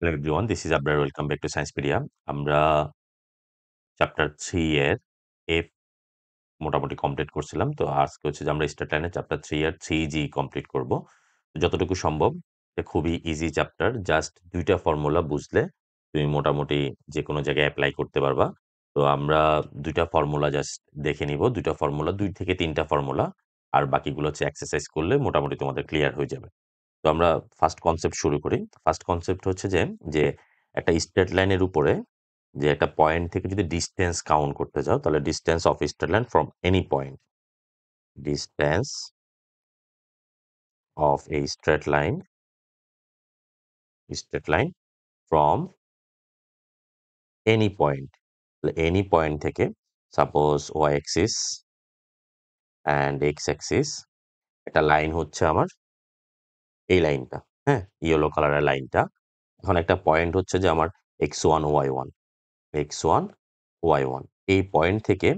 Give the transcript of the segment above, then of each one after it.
Hello everyone, this is Abrar. Welcome back to Sciencepedia. আমরা chapter 3 এর F মোটামুটি complete করছিলাম। তো আজকে হচ্ছে যে আমরা স্টার লাইনে চ্যাপ্টার 3 এর 3G কমপ্লিট করব। যতটুকু সম্ভব এটা খুবই ইজি চ্যাপ্টার। জাস্ট ২টা ফর্মুলা বুঝলে তুমি মোটামুটি যেকোনো জায়গায় এপ্লাই করতে পারবা। তো আমরা ২টা ফর্মুলা জাস্ট দেখে নিব। ২টা ফর্মুলা ২ থেকে ৩টা ফর্মুলা আর বাকিগুলো হচ্ছে এক্সারসাইজ করলে মোটামুটি তোমাদের ক্লিয়ার হয়ে যাবে। তো আমরা ফার্স্ট কনসেপ্ট শুরু করি। ফার্স্ট কনসেপ্ট হচ্ছে যে একটা স্ট্রেট লাইনের উপরে যে একটা পয়েন্ট থেকে যদি ডিসটেন্স কাউন্ট করতে যাও তাহলে distance of straight line from any point, distance of a straight line from any point, any point থেকে suppose Y axis and X axis একটা লাইন হচ্ছে আমার এই লাইনটা, হ্যাঁ, ইয়েলো কালারের লাইনটা। এখন একটা পয়েন্ট হচ্ছে যে আমার x1 y1, x1 y1 এই পয়েন্ট থেকে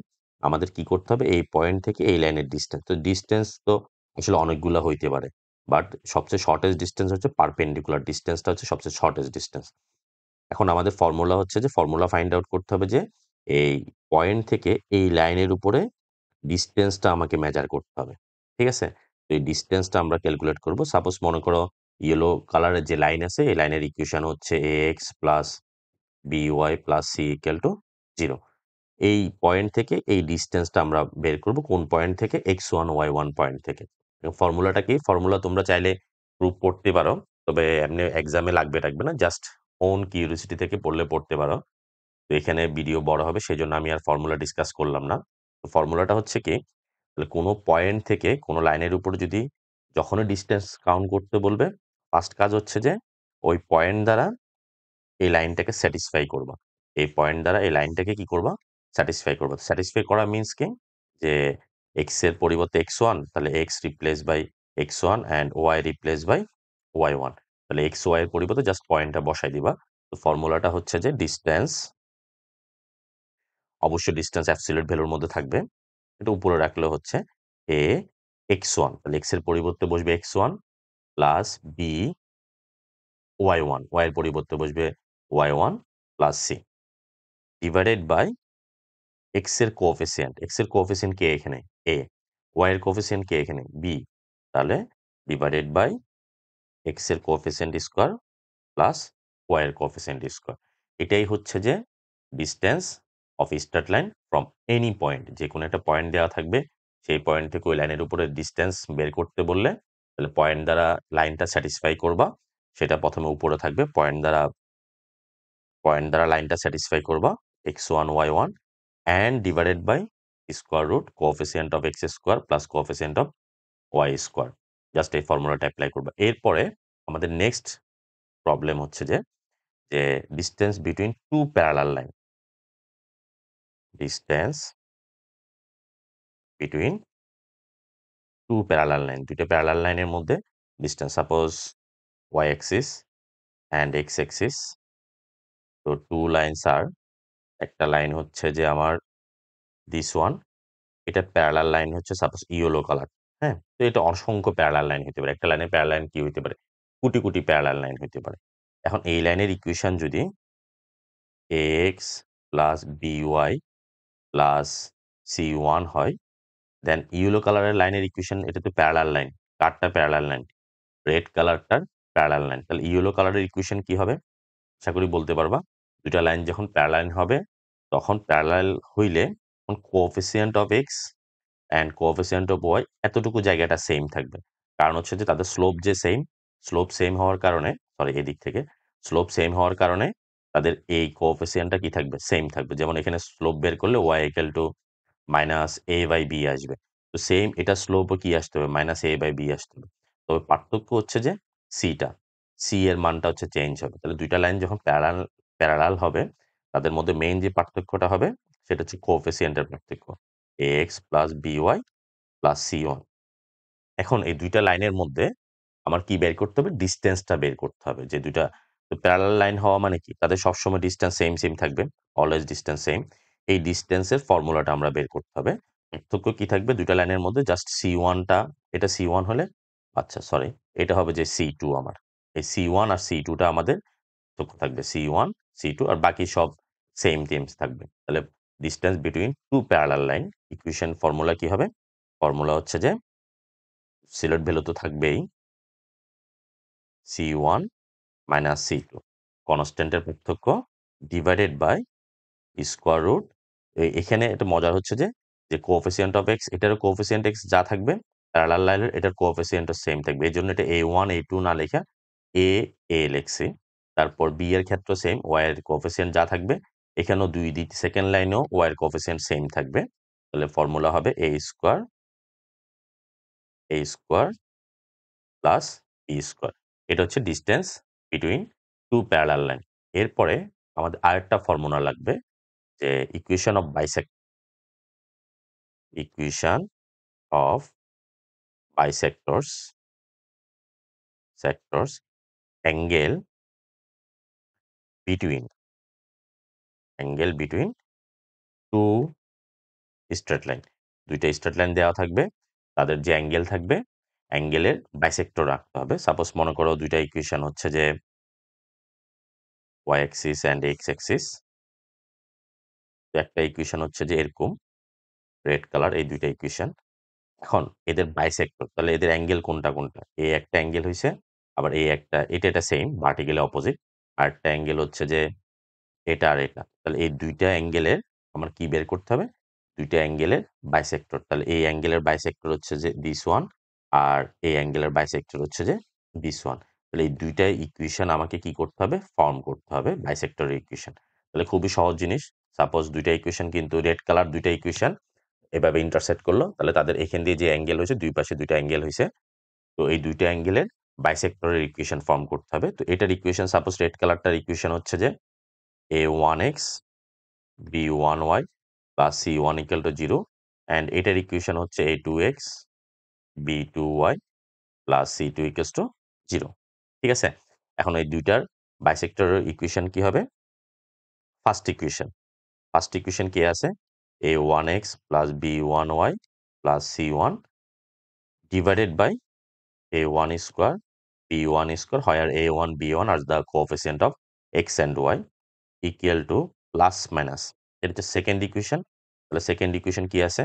আমাদের কি করতে হবে, এই পয়েন্ট থেকে এই লাইনের ডিস্টেন্স। তো ডিস্টেন্স তো আসলে অনেকগুলা হইতে পারে, বাট সবচেয়ে শর্টেস্ট ডিস্টেন্স হচ্ছে পারপেন্ডিকুলার ডিস্টেন্সটা হচ্ছে সবচেয়ে শর্টেস্ট ডিস্টেন্স। এখন আমাদের ফর্মুলা হচ্ছে যে ফর্মুলা ফাইন্ড আউট করতে হবে যে এই পয়েন্ট থেকে এই লাইনের উপরে ডিস্টেন্সটা আমাকে মেজার করতে হবে। ঠিক আছে? তো এই ডিস্টেন্সটা আমরা ক্যালকুলেট করব। সাপোজ মনে করো ইয়েলো কালারের যে লাইন আছে এই লাইনের ইকুয়েশন হচ্ছে ax plus by plus c equal to 0। এই পয়েন্ট থেকে এই ডিস্টেন্সটা আমরা বের করব কোন পয়েন্ট থেকে, x1 y1 পয়েন্ট থেকে। ফর্মুলাটা কি? ফর্মুলা তোমরা চাইলে প্রুফ পড়তে পারো, তবে এমনি এক্সামে লাগবে টাকবে না, জাস্ট ওন কিউরিওসিটি থেকে পড়লে পড়তে পারো। তো এখানে ভিডিও বড় হবে সেজন্য আমি আর ফর্মুলা ডিসকাস করলাম না। তো ফর্মুলাটা হচ্ছে কি, তাহলে কোনো পয়েন্ট থেকে কোনো লাইনের উপর যদি যখনই ডিস্টেন্স কাউন্ট করতে বলবে, ফার্স্ট কাজ হচ্ছে যে ওই পয়েন্ট দ্বারা এই লাইনটাকে স্যাটিসফাই করবা। এই পয়েন্ট দ্বারা এই লাইনটাকে কি করবা? স্যাটিসফাই করবা। স্যাটিসফাই করা মিনস কি? যে x এর পরিবর্তে x1 তাহলে x replace by x1 and y replace by y1। তাহলে x, y এর পরিবর্তে জাস্ট পয়েন্টটা বসাই দিবা। তো ফর্মুলাটা হচ্ছে যে ডিসটেন্স, অবশ্যই ডিসটেন্স অ্যাবসলিউট ভ্যালুর মধ্যে থাকবে। এটা উপরে রাখলে হচ্ছে a x1, তাহলে x এর পরিবর্তে বসবে x1 plus b y1, y এর পরিবর্তে বসবে y1 plus c divided by x এর কোএফিসিয়েন্ট, x এর কোএফিসিয়েন্ট কে এখানে a, y এর কোএফিসিয়েন্ট কে এখানে b, তাহলে ডিভাইডেড বাই x এর কোএফিসিয়েন্ট স্কয়ার প্লাস y এর কোএফিসিয়েন্ট স্কয়ার। এটাই হচ্ছে যে distance of straight line from any point. যে কোনো একটা পয়েন্ট দেওয়া থাকবে, সেই পয়েন্ট থেকে ওই লাইনের উপরে ডিসটেন্স বের করতে বললে তাহলে পয়েন্ট দ্বারা লাইনটা স্যাটিসফাই করবা। সেটা প্রথমে উপরে থাকবে, পয়েন্ট দ্বারা লাইনটা স্যাটিসফাই করবা x1 y1 and divided by square root coefficient of x square plus coefficient of y square। Just এই ফর্মুলাটা অ্যাপ্লাই করবা। এরপরে আমাদের নেক্সট প্রবলেম হচ্ছে যে distance between two parallel line, distance between two parallel line, দুইটা parallel লাইনের মধ্যে distance, suppose y axis and x axis। তো টু লাইনস আর, একটা লাইন হচ্ছে যে আমার দিস ওয়ান, এটা প্যারালাল লাইন হচ্ছে সাপোজ ইয়েলো কালার, হ্যাঁ? তো এটা অসংখ্য প্যারালাল লাইন হতে পারে। একটা লাইনের প্যারালাল লাইন কি হইতে পারে? কোটি, কোটি প্যারালাল লাইন হইতে পারে। এখন এই লাইনের ইকুয়েশন যদি ax plus by plus c1 হয়, দেন ইয়েলো কালারের লাইনের ইকুয়েশন, এটা তো প্যারালাল লাইন। কারটা প্যারালাল লাইন? রেড কালারটার প্যারালাল লাইন। তাহলে ইয়েলো কালারের ইকুয়েশন কি হবে? আশা করি বলতে পারবা। ২ টা লাইন যখন প্যারালাল হবে, তখন প্যারালাল হইলে তখন coefficient of x and coefficient of y এতটুকু জায়গাটা সেম থাকবে। কারণ হচ্ছে যে তাদের স্লোপ যে সেম, স্লোপ সেম হওয়ার কারণে, সরি এদিক থেকে, স্লোপ সেম হওয়ার কারণে তাদের এই কোএফিসিয়েন্টটা কি থাকবে? সেম থাকবে। যেমন এখানে স্লোপ বের করলে y equal to minus a by b আসবে। তো সেম এটা স্লোপও কি আসতে হবে? মাইনাস a বাই b আসতে হবে। তবে পার্থক্য হচ্ছে যে c এর মানটা হচ্ছে চেঞ্জ হবে। তাহলে ২ টা লাইন যখন প্যারালাল হবে, তাদের মধ্যে মেইন যে পার্থক্যটা হবে সেটা হচ্ছে কোএফিসিয়েন্টের পার্থক্য। ax plus by plus c1। এখন এই ২ টা লাইনের মধ্যে আমার কি বের করতে হবে? ডিসটেন্সটা বের করতে হবে। যে ২ টা তো প্যারালাল লাইন হওয়া মানে কি? তাদের সবসময় ডিসট্যান্স সেম থাকবে। Always distance same. এই ডিসট্যান্সের ফর্মুলাটা আমরা বের করতে হবে। পার্থক্য কি থাকবে ২ টা লাইনের মধ্যে? জাস্ট c1 টা, এটা c1 হলে, আচ্ছা সরি, এটা হবে যে c2 আমার। এই c1 আর c2 টা আমাদের থাকবে C1 C2 আর বাকি সব সেম টিমস থাকবে। তাহলে distance between two parallel line equation formula কি হবে? ফর্মুলা হচ্ছে যে সিলেট ভ্যালু তো থাকবেই C1 মাইনাস C2 কনস্ট্যান্টের পার্থক্য ডিভাইডেড বাই স্কোয়ার রুট। এখানে এটা মজার হচ্ছে যে কোএফিসিয়েন্ট অফ এক্স এটারও কোএফিসিয়েন্ট এক্স যা থাকবে প্যারালাল লাইনের এটার কোএফিসিয়েন্টও সেম থাকবে। এই জন্য এটা A1 A2 না লেখা A লিখছি। তারপর বি এর ক্ষেত্রে সেম ওয়াই এর কোএফিসিয়েন্ট যা থাকবে এখানেও দুই সেকেন্ড লাইনেও ওয়াই এর কোএফিসিয়েন্ট সেম থাকবে। তাহলে ফর্মুলা হবে A square plus B square. এটা হচ্ছে distance between two parallel line. এরপরে আমাদের আরেকটা ফর্মুলা লাগবে যে equation of bisectors angle between two straight line. দুইটা স্ট্রেট লাইন দেওয়া থাকবে, তাদের যে অ্যাঙ্গেল থাকবে অ্যাঙ্গেলের বাইসেক্টর রাখতে হবে। সাপোজ মনে করো দুইটা ইকুয়েশন হচ্ছে যে Y axis and X axis. একটা ইকুয়েশন হচ্ছে যে এরকম রেড কালার, এই দুইটা ইকুয়েশন। এখন এদের বাইসেক্টর তাহলে এদের অ্যাঙ্গেল কোনটা কোনটা? এই একটা অ্যাঙ্গেল হইছে, আবার এই একটা এটা সেম ভার্টিক্যালি অপোজিট। আর একটা অ্যাঙ্গেল হচ্ছে যে এটা আর এটা। তাহলে এই দুইটা অ্যাঙ্গেলের আমার কি বের করতে হবে? দুইটা অ্যাঙ্গেলের বাইসেক্টর। তাহলে এই অ্যাঙ্গেলের বাইসেক্টর হচ্ছে যে দিস ওয়ান, আর এই অ্যাঙ্গেলের বাইসেক্টর হচ্ছে যে দিস ওয়ান। তাহলে এই দুইটা ইকুয়েশন আমাকে কি করতে হবে? ফর্ম করতে হবে বাইসেক্টরের ইকুয়েশন। তাহলে খুবই সহজ জিনিস। সাপোজ দুইটা ইকুয়েশন কিন্তু রেড কালার দুইটা ইকুয়েশন এভাবে ইন্টারসেক্ট করলো, তাহলে তাদের এখান দিয়ে যে অ্যাঙ্গেল হয়েছে দুই পাশে দুইটা অ্যাঙ্গেল হয়েছে, তো এই দুইটা অ্যাঙ্গেলের বাইসেক্টরের ইকুয়েশন ফর্ম করতে হবে। তো এটার ইকুয়েশন সাপোজ রেড কালারটার ইকুয়েশন হচ্ছে যে a1x b1y plus c1 equal to 0 and এটার ইকুয়েশন হচ্ছে a2x b2y plus c2 equals to 0। ঠিক আছে? এখন এই দুইটার বাইসেক্টরের ইকুয়েশন কি হবে? ফার্স্ট ইকুয়েশন কি আছে? a1x plus b1y plus c1 divided by a1 square b1 square where a1 b1 are the coefficient of x and y equal to plus minus. এটা হচ্ছে সেকেন্ড ইকুয়েশন। তাহলে সেকেন্ড ইকুয়েশন কি আছে?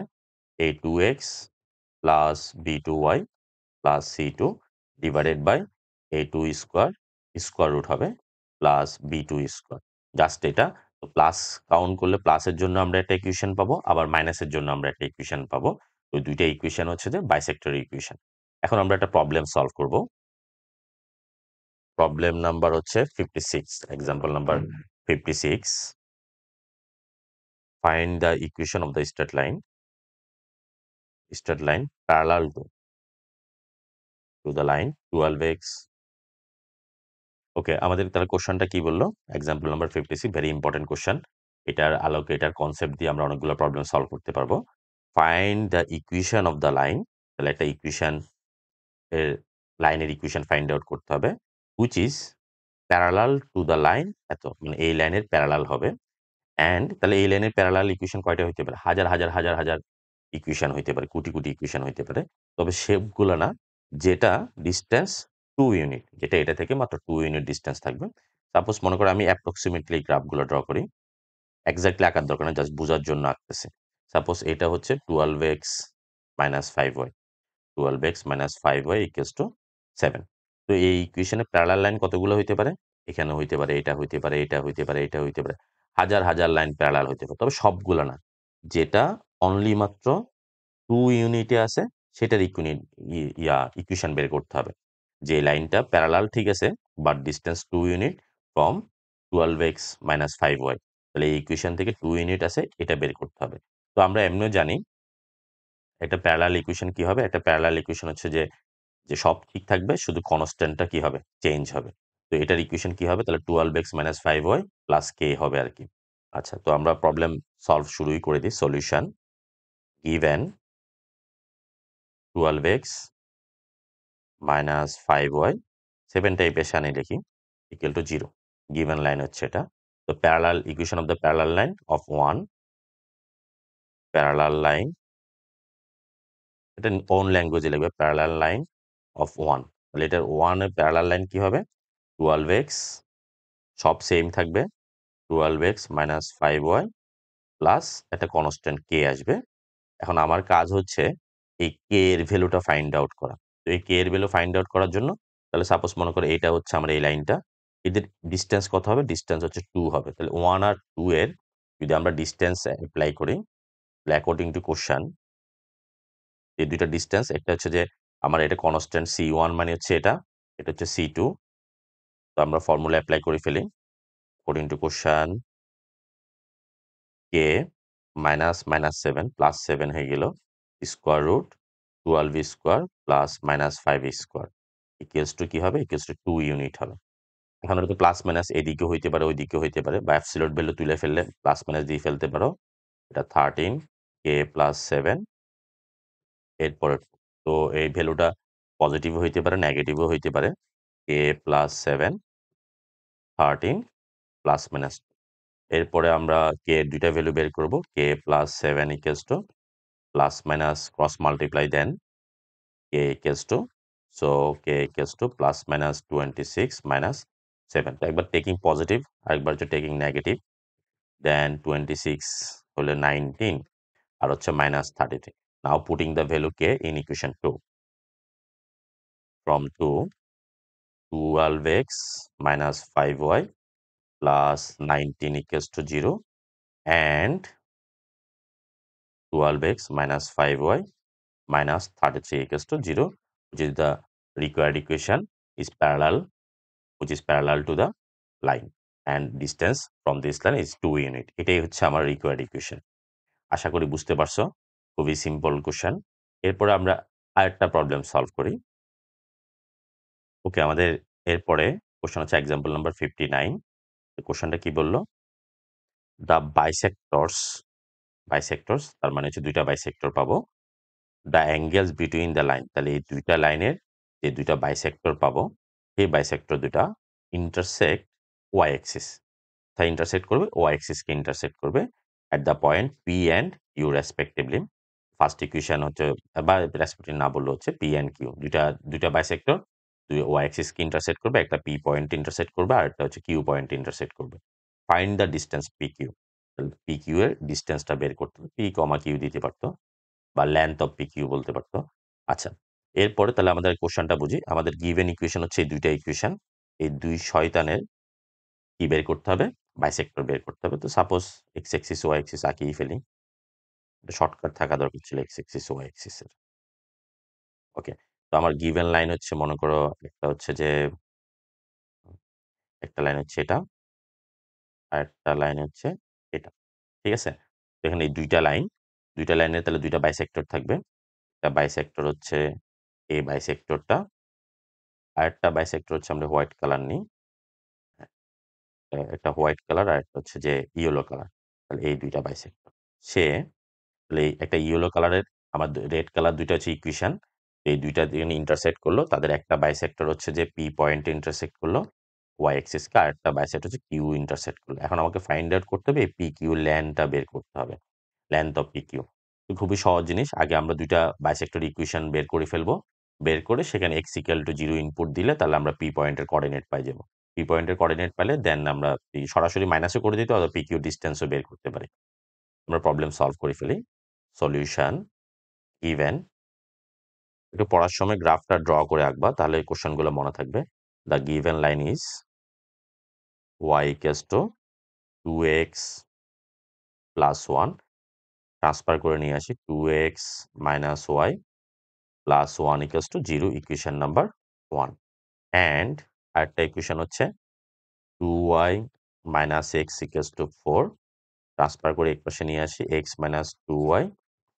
a2x plus b2y plus c2 divided by a2 square square root হবে plus b2 square. Just এটা তো plus count করলে প্লাসের জন্য আমরা একটা ইকুয়েশন পাবো, আবার মাইনাসের জন্য আমরা একটা ইকুয়েশন পাবো। ওই দুইটা ইকুয়েশন হচ্ছে যে বাইসেক্টর ইকুয়েশন। এখন আমরা একটা প্রবলেম সলভ করব। প্রবলেম নাম্বার হচ্ছে 56, example number 56। Find the equation of the straight line parallel to the line 12x। ওকে, আমাদের তাহলে কোশ্চেনটা কি বললো? Example number 56 very important question. এটার আলোকে এটার কনসেপ্ট দিয়ে আমরা অনেকগুলো প্রবলেম সলভ করতে পারবো। Find the equation of the line. তাহলে একটা ইকুয়েশন এর লাইনের ইকুয়েশন ফাইন্ড আউট করতে হবে which is parallel to the line, এত মানে এই লাইনের প্যারালাল হবে। অ্যান্ড তাহলে এই লাইনের প্যারালাল ইকুয়েশন কয়টা হইতে পারে? হাজার হাজার হাজার হাজার ইকুয়েশন হইতে পারে, কোটি কোটি ইকুয়েশন হইতে পারে। তবে সেগুলো না, যেটা ডিস্টেন্স 2 ইউনিট, যেটা এটা থেকে মাত্র 2 ইউনিট ডিস্টেন্স থাকবে। সাপোজ মনে করো আমি অ্যাপ্রক্সিমেটলি গ্রাফগুলো ড্র করি, এক্স্যাক্টলি আঁকার দরকার নেই, জাস্ট বোঝার জন্য আঁকতেছি। সাপোজ এটা হচ্ছে 12x minus 5y, 12x minus 5y equals to 7। তো এই ইকুয়েশনে প্যারালাল লাইন কতগুলো হইতে পারে? এখানে হইতে পারে, এটা হইতে পারে, এটা হইতে পারে, এটা হইতে পারে, হাজার হাজার লাইন প্যারালাল হইতে পারে। তবে সবগুলো না, যেটা অনলি মাত্র 2 ইউনিটে আছে সেটার ইকুয়েশন বের করতে হবে। যে লাইনটা প্যারালাল ঠিক আছে but distance 2 unit from 12x minus 5y, তাহলে এই ইকুয়েশন থেকে 2 ইউনিট আছে এটা বের করতে হবে। তো আমরা এমনিও জানি একটা প্যারালাল ইকুয়েশন কি হবে? একটা প্যারালাল ইকুয়েশন হচ্ছে যে যে সব ঠিক থাকবে, শুধু কনস্ট্যান্টটা কি হবে? চেঞ্জ হবে। তো এটার ইকুয়েশন কি হবে? তাহলে 12x minus 5y plus k হবে আর কি। আচ্ছা, তো আমরা প্রবলেম সলভ শুরুই করে দিই। Solution given 12x minus 5y 7 টাইপের সানি লিখি ইকুয়াল টু 0। গিভেন লাইন হচ্ছে এটা। তো parallel equation of the parallel line of 1 parallel line, এটা ওন ল্যাঙ্গুয়েজে লিখবে প্যারালাল লাইন অফ 1। তাহলে এটার 1 এর প্যারালাল লাইন কি হবে? 12x সব সেম থাকবে 12x মাইনাস 5y প্লাস একটা কনস্ট্যান্ট কে আসবে। এখন আমার কাজ হচ্ছে এই কে এর ভ্যালুটা ফাইন্ড আউট করা। তো এই কে এর ভ্যালু ফাইন্ড আউট করার জন্য তাহলে সাপোজ মনে করো এটা হচ্ছে আমার এই লাইনটা। এদের ডিসট্যান্স কত হবে? ডিসট্যান্স হচ্ছে 2 হবে। তাহলে 1 আর 2 এর যদি আমরা ডিসট্যান্স অ্যাপ্লাই করি, তাহলে অ্যাকর্ডিং টু কোশ্চেন এই দুইটা ডিসট্যান্স একটা হচ্ছে যে আমার এটা কনস্ট্যান্ট C1 মানে হচ্ছে এটা, এটা হচ্ছে C2। তো আমরা ফর্মুলা অ্যাপ্লাই করে ফেলি। অ্যাকর্ডিং টু কোশ্চেন কে মাইনাস মাইনাস 7 প্লাস 7 হয়ে গেল square root 12 square plus minus 5 square equals to কি হবে? ইকুয়ালস টু 2 ইউনিট হবে। এখন এটা তো প্লাস মাইনাস এদিকে হইতে পারে ওইদিকে হইতে পারে, বা অ্যাবসলিউট ভ্যালু তুলে ফেললে প্লাস মাইনাস দিয়ে ফেলতে পারো। এটা 13 কে প্লাস 7 এরপরে তো এই ভ্যালুটা পজিটিভ হইতে পারে নেগেটিভও হইতে পারে। K plus 7 13 plus minus. এরপরে আমরা কে এর দুইটা ভ্যালু বের করব। K plus 7 equals to plus minus cross multiply then K equals to so K equals to plus minus 26 minus 7। তো একবার টেকিং পজিটিভ আরেকবার হচ্ছে টেকিং নেগেটিভ। দেন 26 হলে 19 আর হচ্ছে minus 33। Now putting the value K in equation 2 from 2 12x minus 5y plus 19 equals to 0 and 12x minus 5y minus 33 equals to 0, which is the required equation is parallel, which is parallel to the line and distance from this line is 2 unit. এটাই হচ্ছে আমার required equation. আশা করি বুঝতে পারছো, খুবই simple question. এরপরে আমরা আরেকটা প্রবলেম সলভ করি। ওকে, আমাদের এরপরে কোশ্চেন হচ্ছে এক্সাম্পল নাম্বার 59। কোশ্চেনটা কি বললো? দ্য বাইসেক্টরস তার মানে হচ্ছে দুইটা বাইসেক্টর পাবো। The angles between the line, তাহলে এই দুইটা লাইনের যে দুইটা বাইসেক্টর পাবো এই বাইসেক্টর দুটা ইন্টারসেক্ট ওয়াই অ্যাক্সিস, তাই ইন্টারসেক্ট করবে ওয়াই অ্যাক্সিসকে ইন্টারসেক্ট করবে at the point P and U respectively. First equation হচ্ছে বা রেসপেক্টিভ না বললে হচ্ছে পি অ্যান্ড কিউ, দুইটা বাইসেক্টর দুই ওয়াই অ্যাক্সিসকে ইন্টারসেক্ট করবে, একটা পি পয়েন্ট ইন্টারসেক্ট করবে আর একটা হচ্ছে কিউ পয়েন্ট ইন্টারসেক্ট করবে। Find the distance P Q, P Q এর ডিস্টেন্সটা বের করতে হবে। পি কমা কিউ দিতে পারতো বা লেন্থ অফ পি কিউ বলতে পারতো। আচ্ছা, এরপরে তাহলে আমাদের কোশ্চেনটা বুঝি। আমাদের গিভেন ইকুয়েশন হচ্ছে এই দুইটা ইকুয়েশন, এই দুই শয়তানের কি বের করতে হবে? বাইসেক্টর বের করতে হবে। তো suppose X axis Y axis আঁকিয়ে ফেলি। শর্টকাট থাকা দরকার ছিল এক্স এক্সিস ওয়াই এক্সিস এর। ওকে, তো আমার গিভেন লাইন হচ্ছে মনে করো একটা হচ্ছে যে একটা লাইন হচ্ছে এটা আর একটা লাইন হচ্ছে এটা, ঠিক আছে? তো এখানে এই দুইটা লাইনের তাহলে দুইটা বাইসেক্টর থাকবে। একটা বাইসেক্টর হচ্ছে এই বাইসেক্টরটা আর একটা বাইসেক্টর হচ্ছে আমরা হোয়াইট কালার নিই। একটা হোয়াইট কালার আর একটা হচ্ছে যে ইয়েলো কালার। তাহলে এই দুইটা বাইসেক্টর সে তাহলে এই একটা ইয়েলো কালারের আমার রেড কালার দুইটা হচ্ছে ইকুয়েশন। এই দুইটা দিয়ে ইন্টারসেক্ট করলো, তাদের একটা বাইসেক্টর হচ্ছে যে পি পয়েন্টে ইন্টারসেক্ট করলো ওয়াই এক্সিসকে, আর একটা বাইসেক্টর হচ্ছে কিউ ইন্টারসেক্ট করলো। এখন আমাকে ফাইন্ড আউট করতে হবে এই পি কিউ ল্যান্থটা বের করতে হবে, লেন্থ অফ পি কিউ। খুবই সহজ জিনিস। আগে আমরা দুইটা বাইসেক্টর ইকুয়েশন বের করে ফেলবো। বের করে সেখানে এক্স ইকুয়াল টু 0 ইনপুট দিলে তাহলে আমরা পি পয়েন্টের কোঅর্ডিনেট পাই যাবো। পি পয়েন্টের কোঅর্ডিনেট পেলে দেন আমরা সরাসরি মাইনাসও করে দিতে অথবা পি কিউ ডিসটেন্সও বের করতে পারি। আমরা প্রবলেম সলভ করে ফেলি। সলিউশন গিভেন, একটু পড়ার সময় গ্রাফটা ড্র করে আঁকবা তাহলে এই কোশ্চেনগুলো মনে থাকবে। The given line is y equals to 2x plus 1, transfer করে নিয়ে আসি 2x minus Y plus 1 equals to 0, equation number 1। And আরেকটা ইকুয়েশন হচ্ছে 2y minus x equals to 4, transfer করে এক পাশে নিয়ে আসি x minus 2y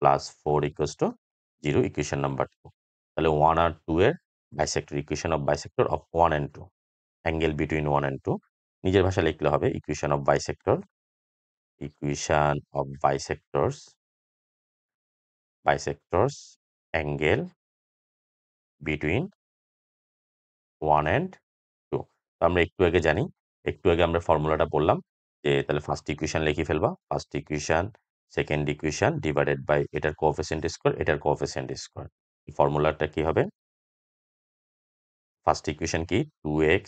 plus 4 equals to 0, equation number 2। তাহলে 1 আর 2 এর bisector, equation of bisector of 1 and 2, angle between 1 and 2 নিজের ভাষায় লিখলে হবে equation of bisector, equation of bisectors angle between 1 and 2। তো আমরা একটু আগে আমরা ফর্মুলাটা বললাম যে তাহলে ফার্স্ট ইকুয়েশন লিখে ফেলবা। First equation second equation divided by এটার কোএফিসিয়েন্ট স্কয়ার এটার কোএফিসিয়েন্ট স্কয়ার। ফর্মুলাটা কি হবে? ফার্স্ট ইকুয়েশন কি 2x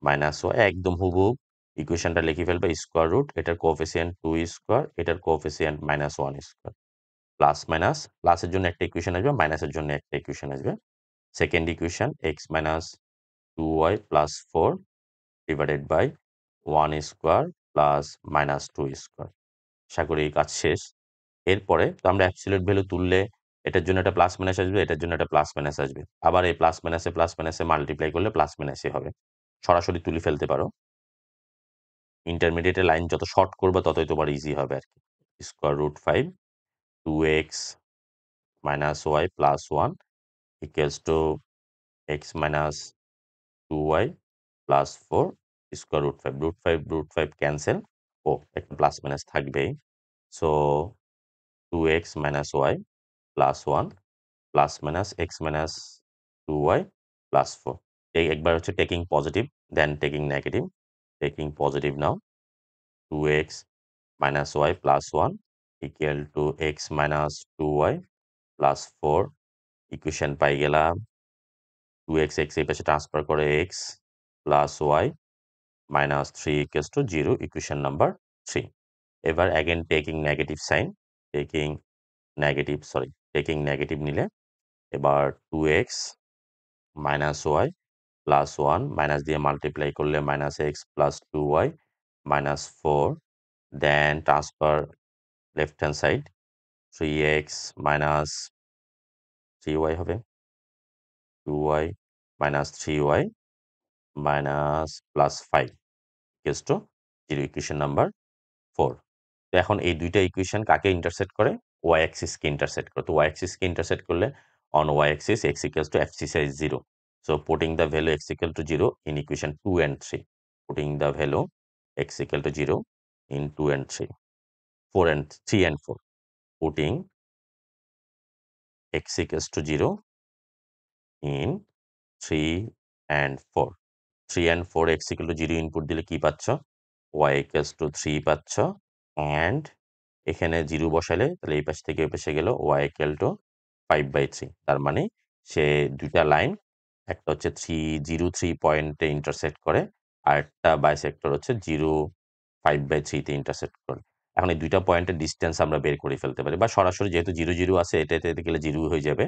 মাইনাস ওয়াই একদম হুবহুব ইকুয়েশনটা লিখে ফেলবে স্কোয়ার রুট এটার কোএফিসিয়েন্ট 2 স্কোয়ার এটার কোএফিসিয়েন্ট -1 স্কোয়ার প্লাস মাইনাস প্লাসের জন্য একটা ইকুয়েশন আসবে মাইনাসের জন্য একটা ইকুয়েশন আসবে second equation X minus 2y plus 4 divided by 1 square plus -2 square আশা করি এই কাজ শেষ এরপরে তো আমরা অ্যাবসলিউট ভ্যালু তুললে এটার জন্য একটা প্লাস মাইনাস আসবে এটার জন্য একটা প্লাস মাইনাস আসবে আবার এই প্লাস মাইনাসে মাল্টিপ্লাই করলে প্লাস মাইনাসই হবে সরাসরি তুলে ফেলতে পারো ইন্টারমিডিয়েটের লাইন যত শর্ট করবে ততই তোমার ইজি হবে আর কি square root 5 2x minus Y plus 1 equals to X minus 2y plus 4 square root 5 cancel ও একটা প্লাস মাইনাস থাকবেই so 2x minus Y plus 1 plus minus X minus 2y plus 4 এই একবার হচ্ছে taking positive then taking negative taking positive now 2x minus y plus 1 equal to x minus 2y plus 4 equation পাই গেলাম 2x x এই পাশে transfer করে x plus y minus 3 equals to 0 equation number 3 এবার again taking negative sign taking negative নিলে এবার 2x minus y plus 1 minus দিয়ে multiply করলে minus x plus 2y minus 4 then transfer left hand side 3x minus 3y হবে 2y minus 3y minus plus 5 equals to 0 equation number 4 তো এখন এই দুইটা equation কাকে ইন্টারসেক্ট করে y অ্যাক্সিস কে intersect করে তো y অ্যাক্সিস কে ইন্টারসেক্ট করলে on y axis x equals to abscissa is 0 so putting the value x equal to 0 in equation 2 and 3 putting the value x equal to 0 in 2 and 3 4 and 3 and 4 putting x equals to 0 in 3 and 4 3 and 4 x equal to 0 input দিলে কি পাচ্ছ y equals to 3 পাচ্ছ and এখানে 0 বসালে তাহলে এই পাশ থেকে এই পাশে গেল y equal to 5/3 তার মানে সে দুইটা লাইন একটা হচ্ছে 303 পয়েন্টে ইন্টারসেক্ট করে আর একটা বাইসেক্টর হচ্ছে 5/3 তে ইন্টারসেক্ট করে এখন এই দুইটা পয়েন্টের ডিসটেন্স আমরা বের করে ফেলতে পারি বা সরাসরি যেহেতু 0 আছে এটাতে গেলে 0 হয়ে যাবে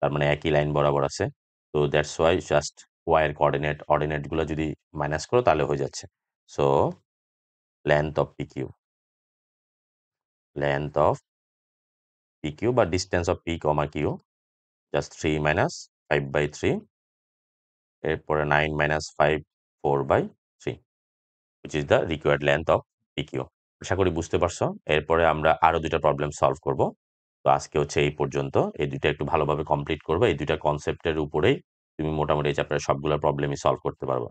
তার মানে একই লাইন বরাবর আছে তো দ্যাটস ওয়াই জাস্ট y এর অর্ডিনেট গুলো যদি মাইনাস করো তাহলে হয়ে যাচ্ছে সো লেন্থ অফ PQ বা distance of P, Q just 3 minus 5/3 এরপরে 9 minus 5 4/3 which is the required length of PQ আশা করি বুঝতে পারছো এরপরে আমরা আরো দুইটা প্রবলেম সলভ করব তো আজকে হচ্ছে এই পর্যন্ত এই দুইটা একটু ভালোভাবে কমপ্লিট করবে এই দুইটা কনসেপ্টের উপরেই তুমি মোটামুটি এই চ্যাপ্টারের সবগুলো প্রবলেমই সলভ করতে পারবে